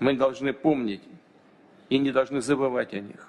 Мы должны помнить и не должны забывать о них.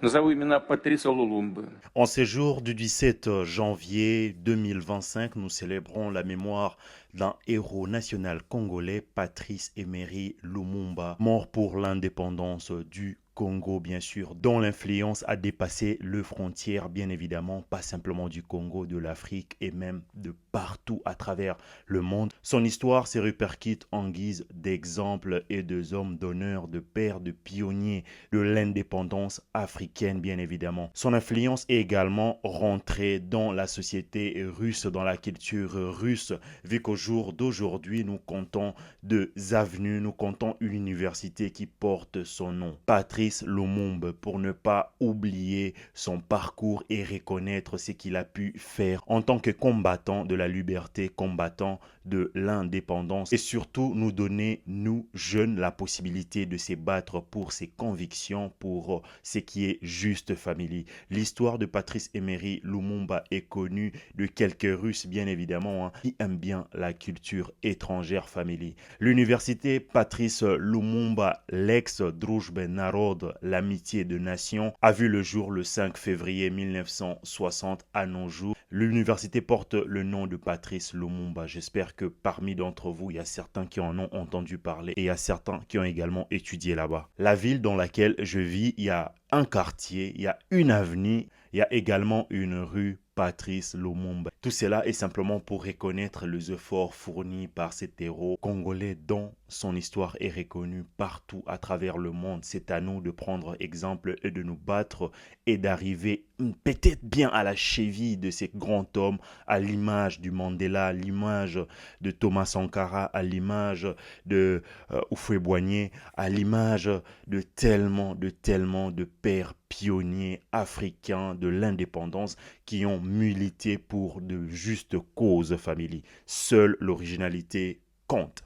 Назову имена Патриса Лулумбы. En ces jours du 17 janvier 2025, nous célébrons la mémoire d'un héros national congolais, Patrice Emery Lumumba, mort pour l'indépendance du Congo, bien sûr, dont l'influence a dépassé les frontières, bien évidemment, pas simplement du Congo, de l'Afrique et même de partout à travers le monde. Son histoire se répercute en guise d'exemple et de hommes d'honneur, de pères, de pionniers de l'indépendance africaine, bien évidemment. Son influence est également rentrée dans la société russe, dans la culture russe, vu qu'au jour d'aujourd'hui, nous comptons deux avenues, nous comptons une université qui porte son nom. Patrice Lumumba, pour ne pas oublier son parcours et reconnaître ce qu'il a pu faire en tant que combattant de la liberté, combattant de l'indépendance et surtout nous donner, nous jeunes, la possibilité de se battre pour ses convictions, pour ce qui est juste, famille. L'histoire de Patrice Emery Lumumba est connue de quelques Russes, bien évidemment, hein, qui aiment bien la culture étrangère, famille. L'université Patrice Lumumba, l'ex-Drujbe Narod, l'amitié de nation, a vu le jour le 5 février 1960 à nos jours. L'université porte le nom de Patrice Lumumba. J'espère que parmi d'entre vous, il y a certains qui en ont entendu parler et il y a certains qui ont également étudié là-bas. La ville dans laquelle je vis, il y a un quartier, il y a une avenue, il y a également une rue Patrice Lumumba. Tout cela est simplement pour reconnaître les efforts fournis par cet héros congolais dont son histoire est reconnue partout à travers le monde. C'est à nous de prendre exemple et de nous battre et d'arriver peut-être bien à la cheville de ces grands hommes, à l'image du Mandela, à l'image de Thomas Sankara, à l'image de Houphouët-Boigny, à l'image de tellement de pères pionniers africains de l'indépendance qui ont milité pour de justes causes, famille. Seule l'originalité compte.